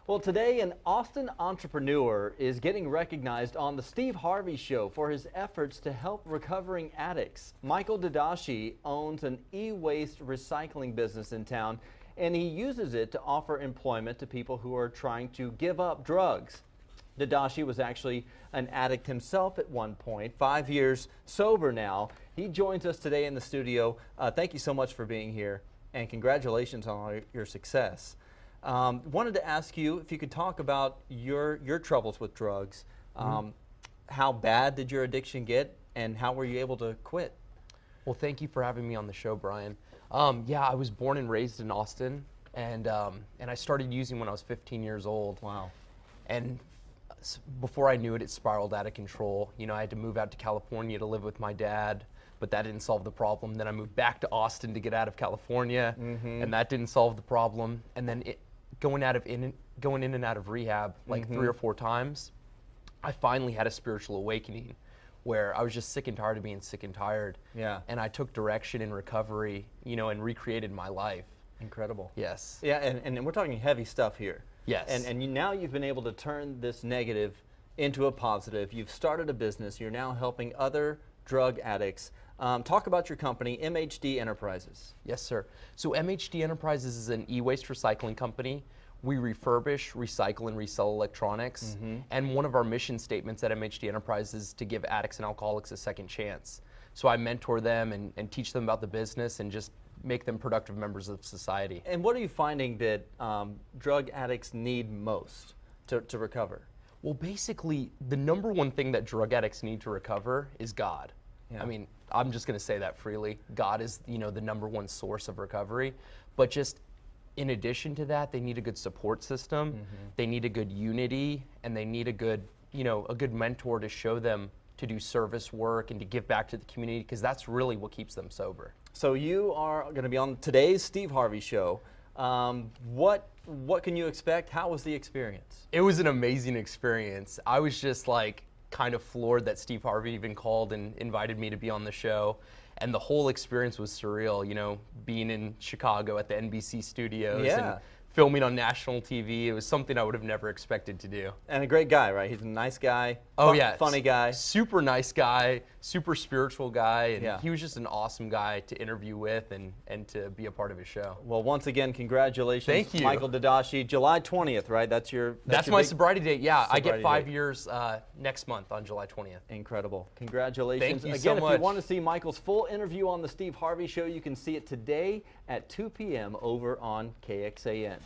Well, today an Austin entrepreneur is getting recognized on the Steve Harvey Show for his efforts to help recovering addicts. Michael Dadashi owns an e-waste recycling business in town, and he uses it to offer employment to people who are trying to give up drugs. Dadashi was actually an addict himself at one point, 5 years sober now. He joins us today in the studio. Thank you so much for being here, and congratulations on all your success. Wanted to ask you if you could talk about your troubles with drugs. How bad did your addiction get, and how were you able to quit? Well, thank you for having me on the show, Brian. Yeah, I was born and raised in Austin, and I started using when I was 15 years old. Wow. And before I knew it, it spiraled out of control. You know, I had to move out to California to live with my dad, but that didn't solve the problem. Then I moved back to Austin to get out of California, and that didn't solve the problem. And then going in and out of rehab like 3 or 4 times, I finally had a spiritual awakening where I was just sick and tired of being sick and tired. Yeah. And I took direction in recovery, you know, and recreated my life. Incredible. Yes. Yeah, and we're talking heavy stuff here. Yes. And now you've been able to turn this negative into a positive. You've started a business. You're now helping other drug addicts. Talk about your company, MHD Enterprises. Yes, sir. So MHD Enterprises is an e-waste recycling company. We refurbish, recycle, and resell electronics. And one of our mission statements at MHD Enterprises is to give addicts and alcoholics a second chance. So I mentor them and teach them about the business and just make them productive members of society. And what are you finding that drug addicts need most to recover? Well, basically, the number one thing that drug addicts need to recover is God. Yeah. I mean, I'm just going to say that freely. God is, you know, the number one source of recovery. But just in addition to that, they need a good support system. They need a good unity, and they need a good, you know, a good mentor to show them to do service work and to give back to the community, because that's really what keeps them sober. So you are going to be on today's Steve Harvey Show. What can you expect? How was the experience? It was an amazing experience. I was just like kind of floored that Steve Harvey even called and invited me to be on the show. And the whole experience was surreal, you know, being in Chicago at the NBC studios and filming on national TV. It was something I would have never expected to do. And a great guy, right? He's a nice guy. Oh, yeah. Funny guy. Super nice guy, super spiritual guy. And Yeah. he was just an awesome guy to interview with and to be a part of his show. Well, once again, congratulations. Thank you. Michael Dadashi, July 20th, right? That's your my sobriety date, yeah. I get sobriety 5 date. years next month on July 20th. Incredible. Congratulations. Thank you Again, so much. if you want to see Michael's full interview on the Steve Harvey Show, you can see it today at 2 p.m. over on KXAN.